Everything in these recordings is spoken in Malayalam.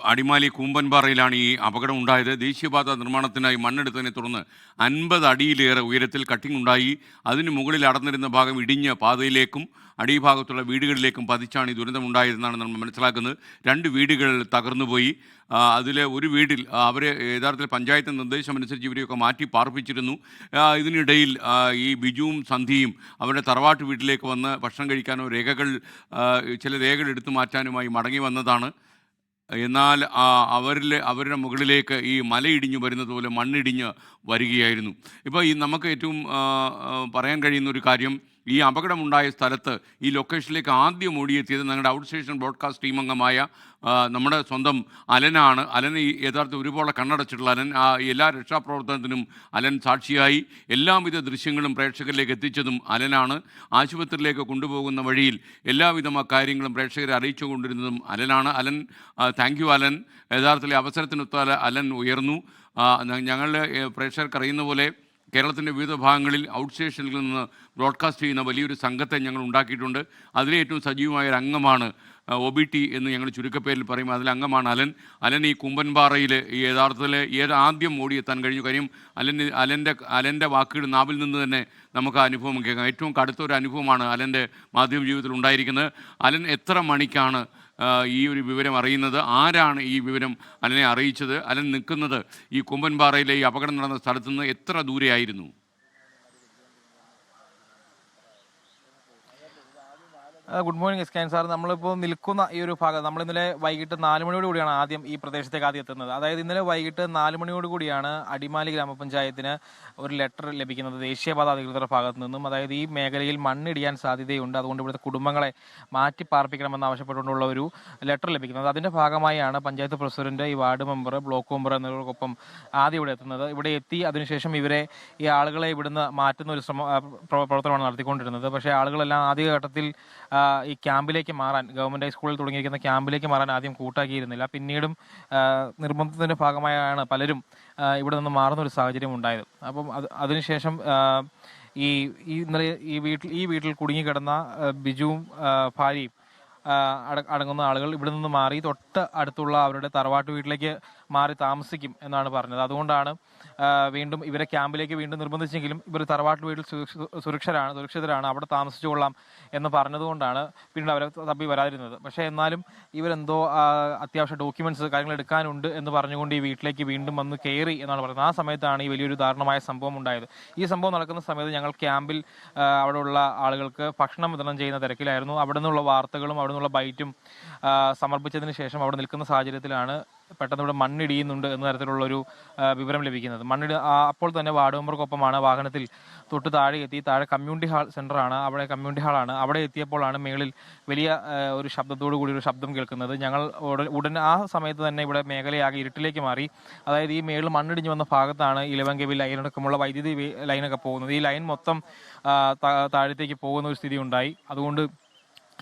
അടിമാലി കൂമ്പൻപാറയിലാണ് ഈ അപകടം ഉണ്ടായത്. ദേശീയപാത നിർമ്മാണത്തിനായി മണ്ണെടുത്തതിനെ തുടർന്ന് 50 അടിയിലേറെ ഉയരത്തിൽ കട്ടിംഗ് ഉണ്ടായി. അതിന് മുകളിൽ അടർന്നിരുന്ന ഭാഗം ഇടിഞ്ഞ് പാതയിലേക്കും അടിഭാഗത്തുള്ള വീടുകളിലേക്കും പതിച്ചാണ് ഈ ദുരന്തമുണ്ടായതെന്നാണ് നമ്മൾ മനസ്സിലാക്കുന്നത്. 2 വീടുകൾ തകർന്നുപോയി. അതിലെ ഒരു വീട്ടിൽ അവരെ യഥാർത്ഥത്തിൽ പഞ്ചായത്ത് നിർദ്ദേശമനുസരിച്ച് ഇവരെയൊക്കെ മാറ്റി പാർപ്പിച്ചിരുന്നു. ഇതിനിടയിൽ ഈ ബിജുവും സന്ധ്യയും അവരുടെ തറവാട്ട് വീട്ടിലേക്ക് വന്ന് ഭക്ഷണം കഴിക്കാനോ ചില രേഖകൾ എടുത്തു മാറ്റാനുമായി മടങ്ങി വന്നതാണ്. എന്നാൽ അവരുടെ മുകളിലേക്ക് ഈ മലയിടിഞ്ഞു വരുന്നത് പോലെ മണ്ണിടിഞ്ഞ് വരികയായിരുന്നു. ഇപ്പോൾ ഈ നമുക്ക് ഏറ്റവും പറയാൻ കഴിയുന്ന ഒരു കാര്യം, ഈ അപകടമുണ്ടായ സ്ഥലത്ത് ഈ ലൊക്കേഷനിലേക്ക് ആദ്യം ഓടിയെത്തിയത് ഞങ്ങളുടെ ഔട്ട് സ്റ്റേഷൻ ബ്രോഡ്കാസ്റ്റ് ടീം അംഗമായ നമ്മുടെ സ്വന്തം അലനാണ്. അലൻ ഈ യഥാർത്ഥ ഒരുപോലെ കണ്ണടച്ചിട്ടുള്ള അലൻ എല്ലാ രക്ഷാപ്രവർത്തനത്തിനും അലൻ സാക്ഷിയായി. എല്ലാവിധ ദൃശ്യങ്ങളും പ്രേക്ഷകരിലേക്ക് എത്തിച്ചതും അലനാണ്. ആശുപത്രിയിലേക്ക് കൊണ്ടുപോകുന്ന വഴിയിൽ എല്ലാവിധ കാര്യങ്ങളും പ്രേക്ഷകരെ അറിയിച്ചുകൊണ്ടിരുന്നതും അലനാണ്. Alan, thank you Alan. യഥാർത്ഥത്തിൽ അവസരത്തിനൊത്ത അലൻ ഉയർന്നു. ഞങ്ങളുടെ പ്രേക്ഷകർക്ക് അറിയുന്ന പോലെ കേരളത്തിൻ്റെ വിവിധ ഭാഗങ്ങളിൽ ഔട്ട് സ്റ്റേഷനിൽ നിന്ന് ബ്രോഡ്കാസ്റ്റ് ചെയ്യുന്ന വലിയൊരു സംഘത്തെ ഞങ്ങൾ ഉണ്ടാക്കിയിട്ടുണ്ട്. അതിലെ ഏറ്റവും സജീവമായ ഒരു അംഗമാണ് OBT എന്ന് ഞങ്ങൾ ചുരുക്കപ്പേരിൽ പറയും. അതിലംഗമാണ് അലൻ. അലൻ ഈ കുമ്പൻപാറയിൽ ഈ യഥാർത്ഥത്തിൽ ആദ്യം ഓടിയെത്താൻ കഴിഞ്ഞു. കാര്യം അലൻ്റെ വാക്കുകൾ നാവിൽ നിന്ന് തന്നെ നമുക്ക് ആ അനുഭവം കേൾക്കാം. ഏറ്റവും കടുത്ത ഒരു അനുഭവമാണ് അലൻ്റെ മാധ്യമ ജീവിതത്തിൽ ഉണ്ടായിരിക്കുന്നത്. അലൻ എത്ര മണിക്കാണ് ഈ ഒരു വിവരം അറിയുന്നത്? ആരാണ് ഈ വിവരം അലനെ അറിയിച്ചത്? അലൻ നിൽക്കുന്നത് ഈ കുമ്പൻപാറയിലെ ഈ അപകടം നടന്ന സ്ഥലത്ത് നിന്ന് എത്ര ദൂരെയായിരുന്നു? ഗുഡ് മോർണിംഗ് എസ്കാൻ സാർ. നമ്മളിപ്പോൾ നിൽക്കുന്ന ഈ ഒരു ഭാഗം നമ്മൾ ഇന്നലെ വൈകിട്ട് 4 മണിയോടുകൂടിയാണ് ആദ്യം ഈ പ്രദേശത്തേക്ക് ആദ്യം എത്തുന്നത്. അതായത് ഇന്നലെ വൈകിട്ട് 4 മണിയോടുകൂടിയാണ് അടിമാലി ഗ്രാമപഞ്ചായത്തിന് ഒരു ലെറ്റർ ലഭിക്കുന്നത് ദേശീയപാത അധികൃതരുടെ ഭാഗത്തു നിന്നും. അതായത് ഈ മേഖലയിൽ മണ്ണിടിയാൻ സാധ്യതയുണ്ട്, അതുകൊണ്ട് ഇവിടുത്തെ കുടുംബങ്ങളെ മാറ്റി പാർപ്പിക്കണമെന്ന് ആവശ്യപ്പെട്ടുകൊണ്ടുള്ള ഒരു ലെറ്റർ ലഭിക്കുന്നത്. അതിൻ്റെ ഭാഗമായാണ് പഞ്ചായത്ത് പ്രസിഡന്റ്, ഈ വാർഡ് മെമ്പർ, ബ്ലോക്ക് മെമ്പർ എന്നിവർക്കൊപ്പം ആദ്യം ഇവിടെ എത്തുന്നത്. ഇവിടെ എത്തി അതിനുശേഷം ഈ ആളുകളെ ഇവിടുന്ന് മാറ്റുന്ന ഒരു പ്രവർത്തനമാണ് നടത്തിക്കൊണ്ടിരുന്നത്. പക്ഷേ ആളുകളെല്ലാം ആദ്യഘട്ടത്തിൽ ഈ ക്യാമ്പിലേക്ക് മാറാൻ, ഗവൺമെൻറ് ഹൈസ്കൂളിൽ തുടങ്ങിയിരിക്കുന്ന ക്യാമ്പിലേക്ക് മാറാൻ ആദ്യം കൂട്ടാക്കിയിരുന്നില്ല. പിന്നീടും നിർബന്ധത്തിൻ്റെ ഭാഗമായാണ് പലരും ഇവിടെ നിന്ന് മാറുന്ന ഒരു സാഹചര്യം ഉണ്ടായത്. അപ്പം അതിനുശേഷം ഇന്നലെ ഈ വീട്ടിൽ കുടുങ്ങിക്കിടന്ന ബിജുവും ഭാര്യയും അടങ്ങുന്ന ആളുകൾ ഇവിടെ നിന്ന് മാറി തൊട്ട് അടുത്തുള്ള അവരുടെ തറവാട്ട് വീട്ടിലേക്ക് മാറി താമസിക്കും എന്നാണ് പറഞ്ഞത്. അതുകൊണ്ടാണ് വീണ്ടും ഇവരെ ക്യാമ്പിലേക്ക് വീണ്ടും നിർബന്ധിച്ചെങ്കിലും ഇവർ തറവാട്ട് വീട്ടിൽ സുരക്ഷിതരാണ്, അവിടെ താമസിച്ചുകൊള്ളാം എന്ന് പറഞ്ഞതുകൊണ്ടാണ് പിന്നീട് അവരെ തപ്പി വരാതിരുന്നത്. പക്ഷേ എന്നാലും ഇവരെന്തോ അത്യാവശ്യ ഡോക്യുമെന്റ്സ് കാര്യങ്ങൾ എടുക്കാനുണ്ട് എന്ന് പറഞ്ഞുകൊണ്ട് ഈ വീട്ടിലേക്ക് വീണ്ടും വന്ന് കയറി എന്നാണ് പറയുന്നത്. ആ സമയത്താണ് ഈ വലിയൊരു ദാരുണമായ സംഭവം ഉണ്ടായത്. ഈ സംഭവം നടക്കുന്ന സമയത്ത് ഞങ്ങൾ ക്യാമ്പിൽ അവിടെയുള്ള ആളുകൾക്ക് ഭക്ഷണം വിതരണം ചെയ്യുന്ന തിരക്കിലായിരുന്നു. അവിടെ നിന്നുള്ള വാർത്തകളും അവിടെ നിന്നുള്ള ബൈറ്റും സമർപ്പിച്ചതിന് ശേഷം അവിടെ നിൽക്കുന്ന സാഹചര്യത്തിലാണ് പെട്ടെന്ന് ഇവിടെ മണ്ണിടിയുന്നുണ്ട് എന്ന തരത്തിലുള്ളൊരു വിവരം ലഭിക്കുന്നത്. അപ്പോൾ തന്നെ വാർഡ് മെമ്പർക്കൊപ്പമാണ് വാഹനത്തിൽ തൊട്ട് താഴെ എത്തി. താഴെ കമ്മ്യൂണിറ്റി ഹാൾ സെൻ്ററാണ്, അവിടെ കമ്മ്യൂണിറ്റി ഹാളാണ്. അവിടെ എത്തിയപ്പോഴാണ് മേളിൽ വലിയ ഒരു ശബ്ദത്തോടു കൂടി ഒരു ശബ്ദം കേൾക്കുന്നത്. ഞങ്ങൾ ഉടനെ ആ സമയത്ത് തന്നെ ഇവിടെ മേഖലയാകെ ഇരുട്ടിലേക്ക് മാറി. അതായത് ഈ മേളിൽ മണ്ണിടിഞ്ഞു വന്ന ഭാഗത്താണ് ഇലവൻ കേബിൾ ലൈനടക്കമുള്ള വൈദ്യുതി ലൈനൊക്കെ പോകുന്നത്. ഈ ലൈൻ മൊത്തം താഴത്തേക്ക് പോകുന്ന ഒരു സ്ഥിതി ഉണ്ടായി. അതുകൊണ്ട്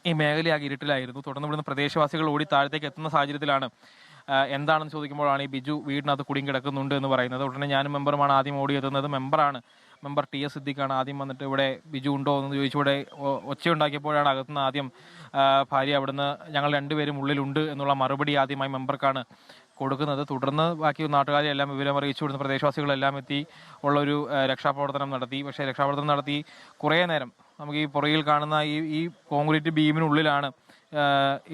ഈ മേഖലയാകെ ഇരുട്ടിലായിരുന്നു. തുടർന്ന് ഇവിടുന്ന് പ്രദേശവാസികൾ ഓടി താഴത്തേക്ക് എത്തുന്ന സാഹചര്യത്തിലാണ് എന്താണെന്ന് ചോദിക്കുമ്പോഴാണ് ഈ ബിജു വീടിനകത്ത് കുടുങ്ങി കിടക്കുന്നുണ്ട് എന്ന് പറയുന്നത്. ഉടനെ ഞാനും മെമ്പറുമാണ് ആദ്യം ഓടിയെത്തുന്നത്. മെമ്പർ TS സിദ്ദിഖാണ് ആദ്യം വന്നിട്ട് ഇവിടെ ബിജു ഉണ്ടോ എന്ന് ചോദിച്ചു. ഇവിടെ ഒച്ചയുണ്ടാക്കിയപ്പോഴാണ് അകത്തുനിന്ന് ആദ്യം ഭാര്യ അവിടുന്ന് ഞങ്ങൾ രണ്ടുപേരും ഉള്ളിലുണ്ട് എന്നുള്ള മറുപടി ആദ്യമായി മെമ്പർക്കാണ് കൊടുക്കുന്നത്. തുടർന്ന് ബാക്കി നാട്ടുകാരെ എല്ലാം വിവരം അറിയിച്ചു. ഇവിടുന്ന് പ്രദേശവാസികളെല്ലാം എത്തി ഉള്ളൊരു രക്ഷാപ്രവർത്തനം നടത്തി. പക്ഷേ രക്ഷാപ്രവർത്തനം നടത്തി കുറേ നേരം നമുക്ക് ഈ പുറകിൽ കാണുന്ന ഈ കോൺക്രീറ്റ് ബീമിനുള്ളിലാണ്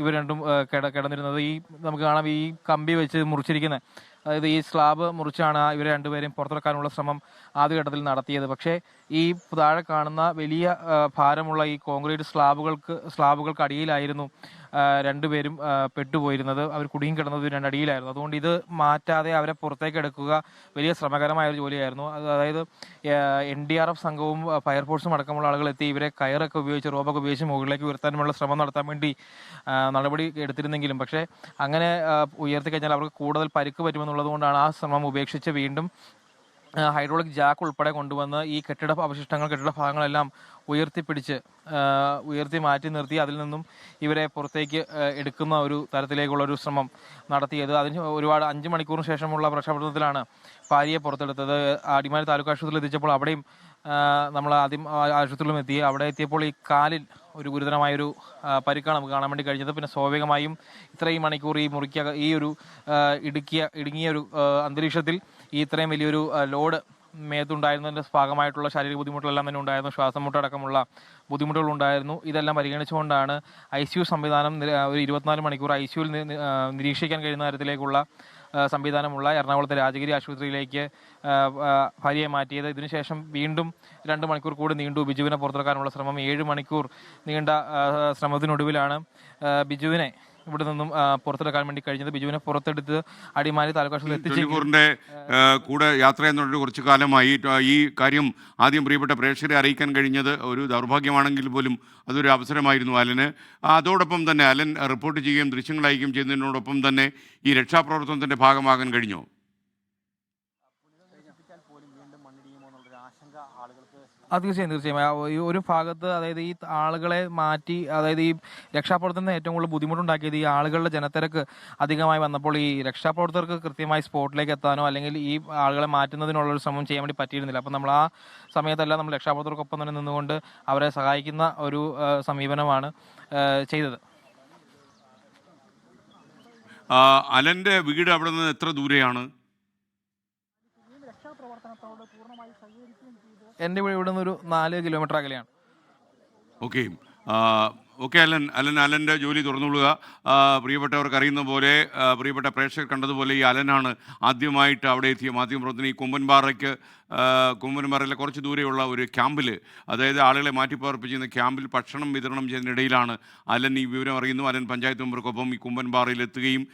ഇവർ രണ്ടും കിടന്നിരുന്നത്. നമുക്ക് കാണാം ഈ കമ്പി വെച്ച് മുറിച്ചിരിക്കുന്ന, അതായത് ഈ സ്ലാബ് മുറിച്ചാണ് ഇവരെ രണ്ടുപേരെയും പുറത്തിറക്കാനുള്ള ശ്രമം ആദ്യഘട്ടത്തിൽ നടത്തിയത്. പക്ഷേ ഈ താഴെ കാണുന്ന വലിയ ഭാരമുള്ള ഈ കോൺക്രീറ്റ് സ്ലാബുകൾക്ക് അടിയിലായിരുന്നു രണ്ടുപേരും പെട്ടുപോയിരുന്നത്. അവർ കുടുങ്ങിക്കിടന്നത് 2 അടിയിലായിരുന്നു. അതുകൊണ്ട് ഇത് മാറ്റാതെ അവരെ പുറത്തേക്ക് എടുക്കുക വലിയ ശ്രമകരമായ ഒരു ജോലിയായിരുന്നു. അതായത് NDRF സംഘവും ഫയർഫോഴ്സും അടക്കമുള്ള ആളുകൾ എത്തി ഇവരെ കയറൊക്കെ ഉപയോഗിച്ച് റോബൊക്കെ ഉപയോഗിച്ച് മുകളിലേക്ക് ഉയർത്താനുള്ള ശ്രമം നടത്താൻ വേണ്ടി നടപടി എടുത്തിരുന്നെങ്കിലും പക്ഷേ അങ്ങനെ ഉയർത്തി കഴിഞ്ഞാൽ അവർക്ക് കൂടുതൽ പരിക്ക് പറ്റുമെന്നുള്ളത് കൊണ്ടാണ് ആ ശ്രമം ഉപേക്ഷിച്ച് വീണ്ടും ഹൈഡ്രോളിക് ജാക്ക് ഉൾപ്പെടെ കൊണ്ടുവന്ന് ഈ കെട്ടിട ഭാഗങ്ങളെല്ലാം ഉയർത്തി മാറ്റി നിർത്തി അതിൽ നിന്നും ഇവരെ പുറത്തേക്ക് എടുക്കുന്ന ഒരു തരത്തിലേക്കുള്ള ഒരു ശ്രമം നടത്തിയത്. അതിന് ഒരുപാട് 5 മണിക്കൂറിന് ശേഷമുള്ള രക്ഷാപ്രവർത്തനത്തിലാണ് ഭാര്യയെ പുറത്തെടുത്തത്. അടിമാലി താലൂക്ക് ആശുപത്രിയിൽ എത്തിച്ചപ്പോൾ അവിടെയും നമ്മൾ ആദ്യം ആശുപത്രിയിലും എത്തി. അവിടെ എത്തിയപ്പോൾ ഈ കാലിൽ ഒരു ഗുരുതരമായൊരു പരിക്കാണ് നമുക്ക് കാണാൻ വേണ്ടി കഴിഞ്ഞത്. പിന്നെ സ്വാഭാവികമായും ഇത്രയും മണിക്കൂർ ഈ മുറിക്ക് ഈ ഒരു ഇടുങ്ങിയ ഒരു അന്തരീക്ഷത്തിൽ ഈ ഇത്രയും വലിയൊരു ലോഡ് മേത്തുണ്ടായിരുന്നതിൻ്റെ ഭാഗമായിട്ടുള്ള ശാരീരിക ബുദ്ധിമുട്ടുകളെല്ലാം തന്നെ ഉണ്ടായിരുന്നു. ശ്വാസം മുട്ടടക്കമുള്ള ബുദ്ധിമുട്ടുകളുണ്ടായിരുന്നു. ഇതെല്ലാം പരിഗണിച്ചുകൊണ്ടാണ് ICU സംവിധാനം ഒരു 24 മണിക്കൂർ ICUവിൽ നിരീക്ഷിക്കാൻ കഴിയുന്ന തരത്തിലേക്കുള്ള സംവിധാനമുള്ള എറണാകുളത്തെ രാജഗിരി ആശുപത്രിയിലേക്ക് ഭാര്യയെ മാറ്റിയത്. ഇതിനുശേഷം വീണ്ടും 2 മണിക്കൂർ കൂടി നീണ്ടു ബിജുവിനെ പുറത്തിറക്കാനുള്ള ശ്രമം. 7 മണിക്കൂർ നീണ്ട ശ്രമത്തിനൊടുവിലാണ് ബിജുവിനെ ഇവിടെ നിന്നും പുറത്തെടുക്കാൻ വേണ്ടി കഴിഞ്ഞത്. ബിജുവിനെ പുറത്തെടുത്ത് അടിമാലി താലൂക്ക് ആശുപത്രി ട്വന്റിഫോറിന്റെ കൂടെ യാത്ര എന്നുള്ളൊരു കുറച്ചു കാലമായി ഈ കാര്യം ആദ്യം പ്രിയപ്പെട്ട പ്രേക്ഷകരെ അറിയിക്കാൻ കഴിഞ്ഞത് ഒരു ദൗർഭാഗ്യമാണെങ്കിൽ പോലും അതൊരു അവസരമായിരുന്നു അലന്. അതോടൊപ്പം തന്നെ അലൻ റിപ്പോർട്ട് ചെയ്യുകയും ദൃശ്യങ്ങൾ അയക്കുകയും ചെയ്യുന്നതിനോടൊപ്പം തന്നെ ഈ രക്ഷാപ്രവർത്തനത്തിന്റെ ഭാഗമാകാൻ കഴിഞ്ഞോ? തീർച്ചയായും ഈ ഒരു ഭാഗത്ത് അതായത് ഈ ആളുകളെ മാറ്റി, അതായത് ഈ രക്ഷാപ്രവർത്തനത്തിന് ഏറ്റവും കൂടുതൽ ബുദ്ധിമുട്ടുണ്ടാക്കിയത് ഈ ആളുകളുടെ ജനത്തിരക്ക് അധികമായി വന്നപ്പോൾ ഈ രക്ഷാപ്രവർത്തകർക്ക് കൃത്യമായി സ്പോട്ടിലേക്ക് എത്താനോ അല്ലെങ്കിൽ ഈ ആളുകളെ മാറ്റുന്നതിനുള്ളൊരു ശ്രമം ചെയ്യാൻ വേണ്ടി പറ്റിയിരുന്നില്ല. അപ്പം നമ്മൾ ആ സമയത്തെല്ലാം നമ്മൾ രക്ഷാപ്രവർത്തകർക്കൊപ്പം തന്നെ നിന്നുകൊണ്ട് അവരെ സഹായിക്കുന്ന ഒരു സമീപനമാണ് ചെയ്തത്. അലന്റെ വീട് അവിടെ നിന്ന് എത്ര ദൂരെയാണ്? എൻ്റെ വീട് ഇവിടെ നിന്ന് ഒരു 4 കിലോമീറ്റർ അകലെയാണ്. ഓക്കെ അലൻ്റെ ജോലി തുറന്നുകൊള്ളുക. പ്രിയപ്പെട്ടവർക്ക് അറിയുന്ന പോലെ, പ്രിയപ്പെട്ട പ്രേക്ഷകർ കണ്ടതുപോലെ ഈ അലനാണ് ആദ്യമായിട്ട് അവിടെ എത്തിയ മാധ്യമപ്രവർത്തനം. ഈ കുമ്പൻപാറയിലെ കുറച്ച് ദൂരെയുള്ള ഒരു ക്യാമ്പിൽ, അതായത് ആളുകളെ മാറ്റിപ്പാർപ്പിച്ചിരുന്ന ക്യാമ്പിൽ ഭക്ഷണം വിതരണം ചെയ്യുന്നതിനിടയിലാണ് അലൻ ഈ വിവരം അറിയുന്നു. അലൻ പഞ്ചായത്ത് മെമ്പർക്കൊപ്പം ഈ കുമ്പൻപാറയിൽ എത്തുകയും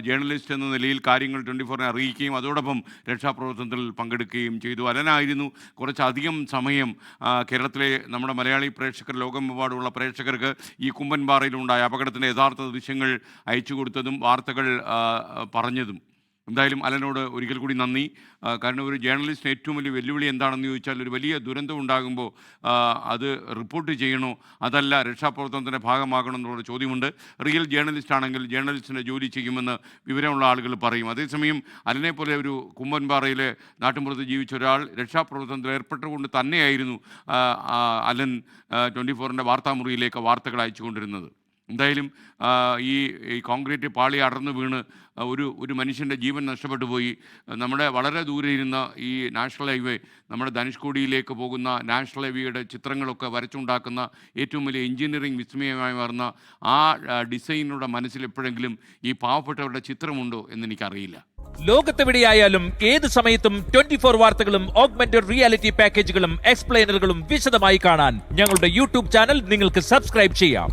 ജേർണലിസ്റ്റ് എന്ന നിലയിൽ കാര്യങ്ങൾ 24-നെ അറിയിക്കുകയും അതോടൊപ്പം രക്ഷാപ്രവർത്തനത്തിൽ പങ്കെടുക്കുകയും ചെയ്തു. അലനായിരുന്നു കുറച്ചധികം സമയം കേരളത്തിലെ നമ്മുടെ മലയാളി പ്രേക്ഷകർ, ലോകമെമ്പാടുമുള്ള പ്രേക്ഷകർക്ക് ഈ കുമ്പൻപാറയിലുണ്ടായ അപകടത്തിൻ്റെ യഥാർത്ഥ ദൃശ്യങ്ങൾ അയച്ചു കൊടുത്തതും വാർത്തകൾ പറഞ്ഞതും. എന്തായാലും അലനോട് ഒരിക്കൽ കൂടി നന്ദി. കാരണം ഒരു ജേർണലിസ്റ്റിന് ഏറ്റവും വലിയ വെല്ലുവിളി എന്താണെന്ന് ചോദിച്ചാൽ, ഒരു വലിയ ദുരന്തം ഉണ്ടാകുമ്പോൾ അത് റിപ്പോർട്ട് ചെയ്യണോ അതല്ല രക്ഷാപ്രവർത്തനത്തിൻ്റെ ഭാഗമാകണം എന്നുള്ളൊരു ചോദ്യമുണ്ട്. റിയൽ ജേർണലിസ്റ്റ് ആണെങ്കിൽ ജേർണലിസ്റ്റിൻ്റെ ജോലി ചെയ്യുമെന്ന് വിവരമുള്ള ആളുകൾ പറയും. അതേസമയം അലനെ പോലെ ഒരു കുമ്പൻപാറയിലെ നാട്ടിൻപുറത്ത് ജീവിച്ച ഒരാൾ രക്ഷാപ്രവർത്തനത്തിൽ ഏർപ്പെട്ടുകൊണ്ട് തന്നെയായിരുന്നു അലൻ 24-ൻ്റെ വാർത്താമുറിയിലേക്ക് വാർത്തകൾ അയച്ചുകൊണ്ടിരുന്നത്. എന്തായാലും ഈ കോൺക്രീറ്റ് പാളി അടർന്നു വീണ് ഒരു മനുഷ്യൻ്റെ ജീവൻ നഷ്ടപ്പെട്ടു പോയി. നമ്മുടെ വളരെ ദൂരെ ഇരുന്ന ഈ നാഷണൽ ഹൈവേ, നമ്മുടെ ധനുഷ്കോടിയിലേക്ക് പോകുന്ന നാഷണൽ ഹൈവേയുടെ ചിത്രങ്ങളൊക്കെ വരച്ചുണ്ടാക്കുന്ന ഏറ്റവും വലിയ എഞ്ചിനീയറിംഗ് വിസ്മയമായി മാറുന്ന ആ ഡിസൈനറുടെ മനസ്സിൽ എപ്പോഴെങ്കിലും ഈ പാവപ്പെട്ടവരുടെ ചിത്രമുണ്ടോ എന്നെനിക്കറിയില്ല. ലോകത്തെവിടെയായാലും ഏത് സമയത്തും 24 വാർത്തകളും ഓഗ്മെന്റഡ് റിയാലിറ്റി പാക്കേജുകളും എക്സ്പ്ലെയിനറുകളും വിശദമായി കാണാൻ ഞങ്ങളുടെ യൂട്യൂബ് ചാനൽ നിങ്ങൾക്ക് സബ്സ്ക്രൈബ് ചെയ്യാം.